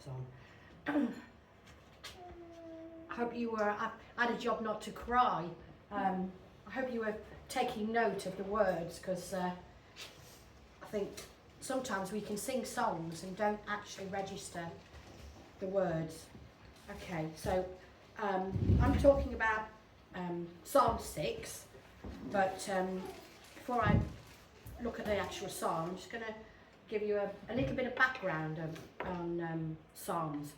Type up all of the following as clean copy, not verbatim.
on. I hope you were, I had a job not to cry. I hope you were taking note of the words, because I think sometimes we can sing songs and don't actually register the words. Okay, so I'm talking about Psalm 6, but before I look at the actual psalm, I'm just going to give you a little bit of background on Psalms.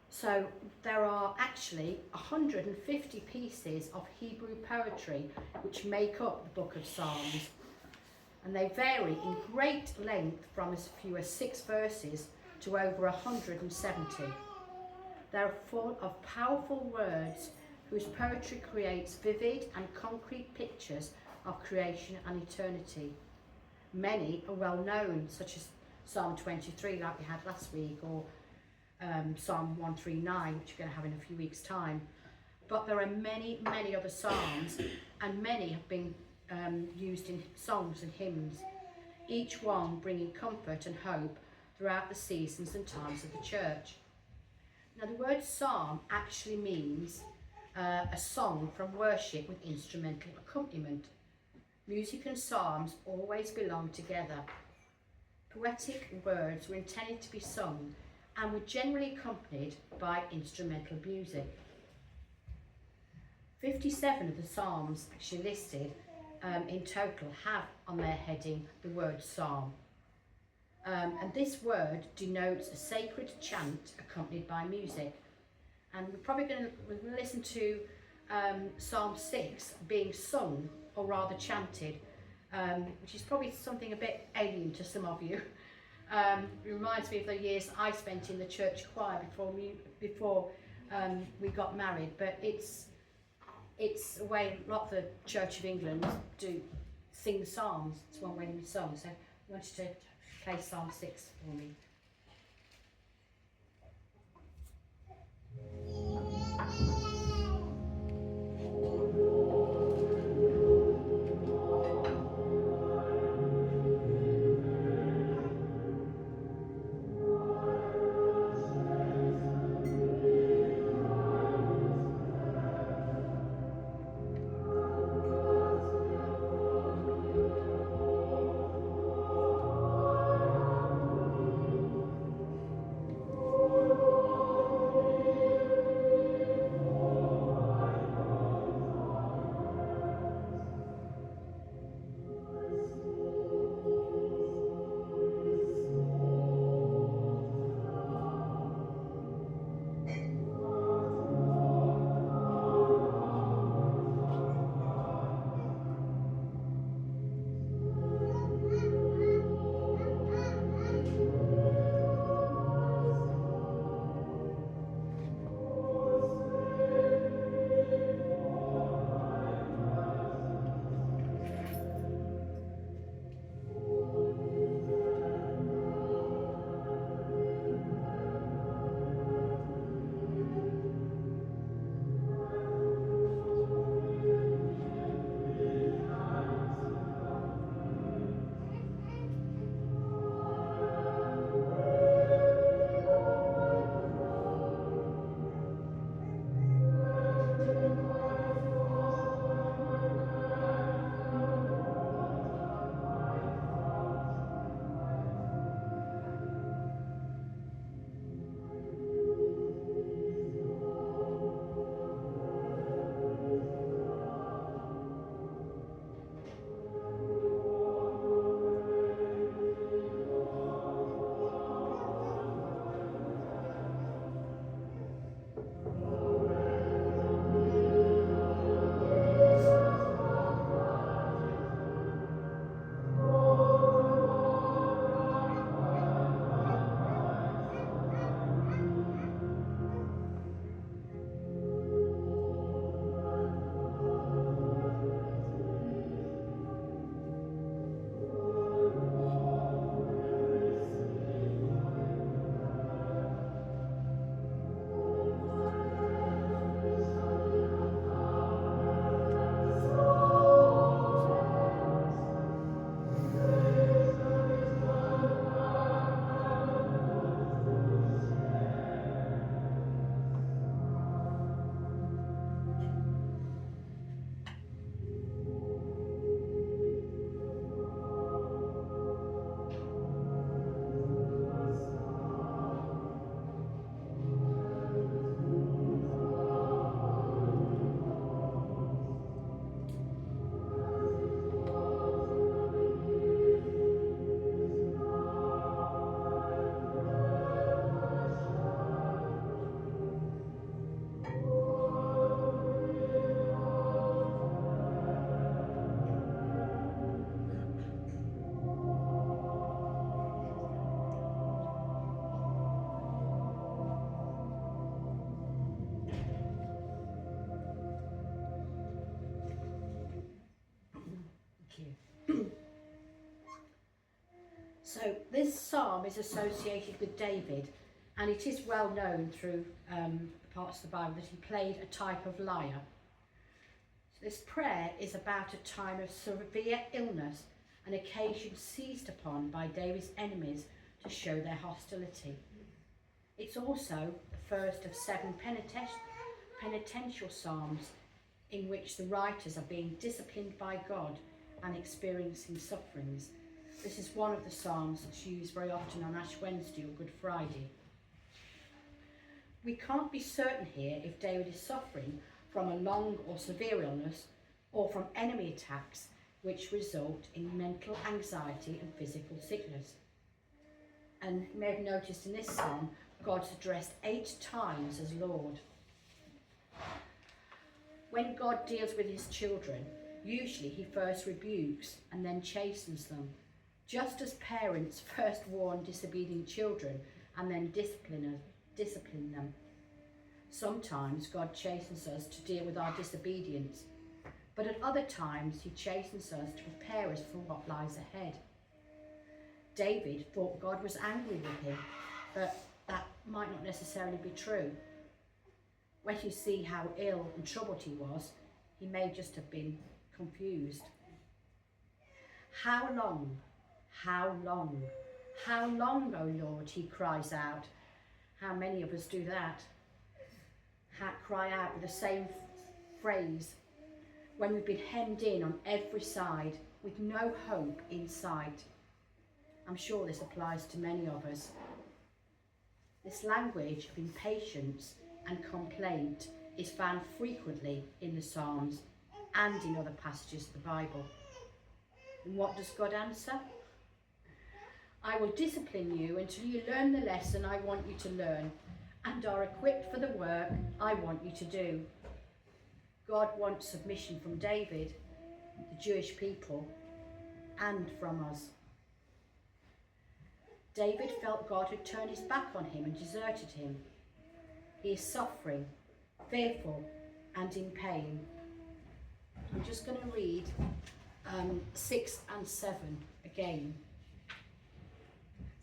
So there are actually 150 pieces of Hebrew poetry which make up the book of Psalms, and they vary in great length from as few as 6 verses to over 170. They're full of powerful words whose poetry creates vivid and concrete pictures of creation and eternity. Many are well known, such as Psalm 23 like we had last week, or Psalm 139, which we're going to have in a few weeks' time. But there are many, many other psalms, and many have been used in songs and hymns, each one bringing comfort and hope throughout the seasons and times of the church. Now, the word psalm actually means a song from worship with instrumental accompaniment. Music and psalms always belong together. Poetic words were intended to be sung and were generally accompanied by instrumental music. 57 of the psalms actually listed in total have on their heading the word psalm. And this word denotes a sacred chant accompanied by music. And we're probably going to listen to Psalm 6 being sung, or rather chanted, which is probably something a bit alien to some of you. It reminds me of the years I spent in the church choir before we got married, but it's a way a lot of the Church of England do sing the psalms. It's one way in song. So I want you to play Psalm 6 for me. So this psalm is associated with David, and it is well known through parts of the Bible that he played a type of lyre. So this prayer is about a time of severe illness, an occasion seized upon by David's enemies to show their hostility. It's also the first of 7 penitential psalms in which the writers are being disciplined by God and experiencing sufferings. This is one of the psalms that's used very often on Ash Wednesday or Good Friday. We can't be certain here if David is suffering from a long or severe illness or from enemy attacks which result in mental anxiety and physical sickness. And you may have noticed in this psalm, God's addressed 8 times as Lord. When God deals with his children, usually he first rebukes and then chastens them, just as parents first warn disobedient children and then discipline them. Sometimes God chastens us to deal with our disobedience, but at other times he chastens us to prepare us for what lies ahead. David thought God was angry with him, but that might not necessarily be true. When you see how ill and troubled he was, he may just have been confused. How long? How long? How long, O Lord, he cries out. How many of us do that? Cry out with the same phrase when we've been hemmed in on every side with no hope in sight. I'm sure this applies to many of us. This language of impatience and complaint is found frequently in the Psalms and in other passages of the Bible. And what does God answer? I will discipline you until you learn the lesson I want you to learn and are equipped for the work I want you to do. God wants submission from David, the Jewish people, and from us. David felt God had turned his back on him and deserted him. He is suffering, fearful, and in pain. I'm just going to read 6 and 7 again.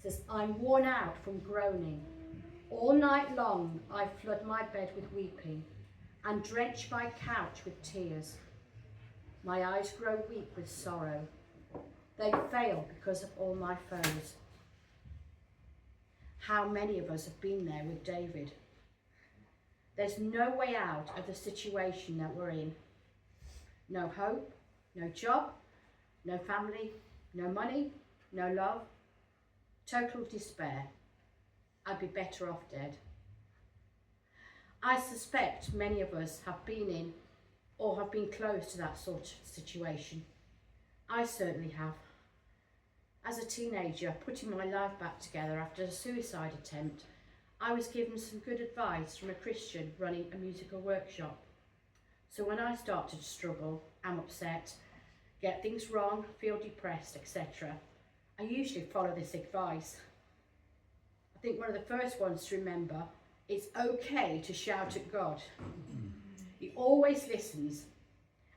It says, I'm worn out from groaning. All night long I flood my bed with weeping and drench my couch with tears. My eyes grow weak with sorrow. They fail because of all my foes. How many of us have been there with David? There's no way out of the situation that we're in. No hope, no job, no family, no money, no love. Total despair. I'd be better off dead. I suspect many of us have been in or have been close to that sort of situation. I certainly have. As a teenager, putting my life back together after a suicide attempt, I was given some good advice from a Christian running a musical workshop. So when I started to struggle, am upset, get things wrong, feel depressed, etc., I usually follow this advice. I think one of the first ones to remember, it's okay to shout at God. He always listens,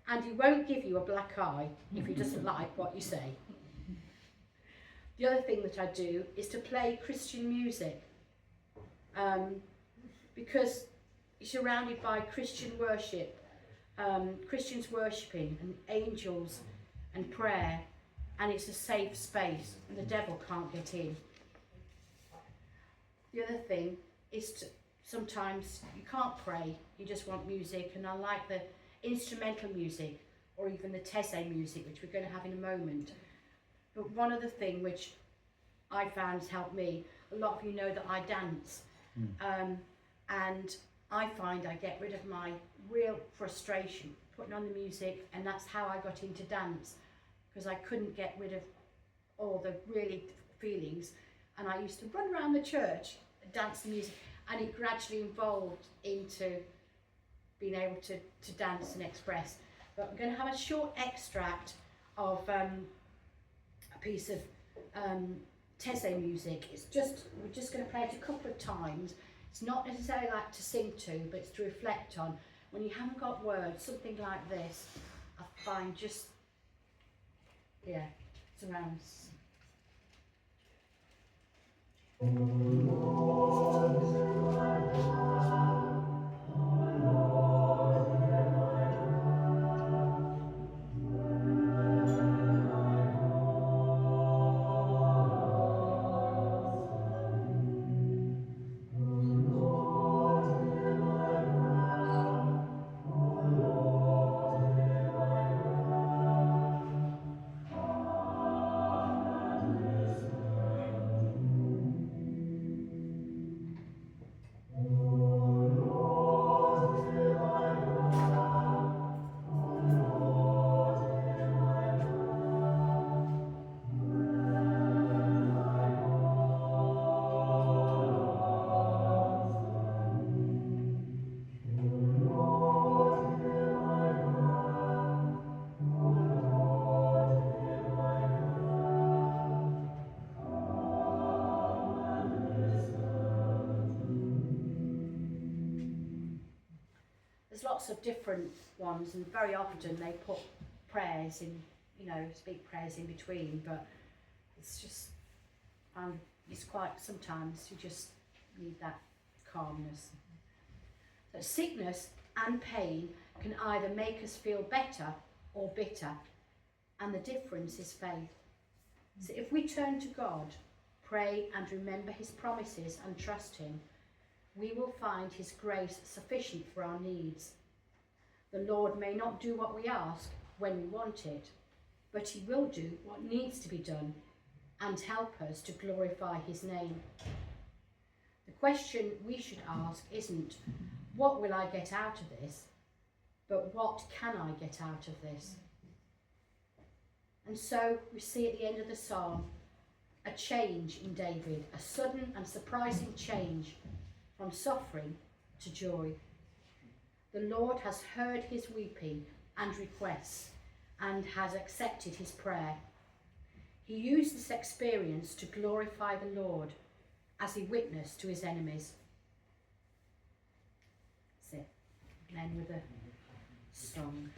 and he won't give you a black eye if he doesn't like what you say. The other thing that I do is to play Christian music, because you're surrounded by Christian worship, Christians worshipping and angels and prayer, and it's a safe space and the devil can't get in. The other thing is to sometimes you can't pray, you just want music, and I like the instrumental music or even the Tese music, which we're going to have in a moment. But one other thing which I found has helped me, a lot of you know that I dance, and I find I get rid of my real frustration putting on the music, and that's how I got into dance, because I couldn't get rid of all the really feelings, and I used to run around the church and dance the music, and it gradually evolved into being able to dance and express. But I'm going to have a short extract of a piece of Tese music. We're just going to play it a couple of times. It's not necessarily like to sing to, but it's to reflect on. When you haven't got words, something like this, I find just, yeah, surrounds. There's lots of different ones, and very often they put prayers in, you know, speak prayers in between, but it's just, it's quite, sometimes you just need that calmness. So sickness and pain can either make us feel better or bitter, and the difference is faith. So if we turn to God, pray and remember his promises and trust him, we will find his grace sufficient for our needs. The Lord may not do what we ask when we want it, but he will do what needs to be done and help us to glorify his name. The question we should ask isn't, what will I get out of this? But what can I get out of this? And so we see at the end of the psalm a change in David, a sudden and surprising change from suffering to joy. The Lord has heard his weeping and requests and has accepted his prayer. He used this experience to glorify the Lord as he witnessed to his enemies. That's it. And then with a song.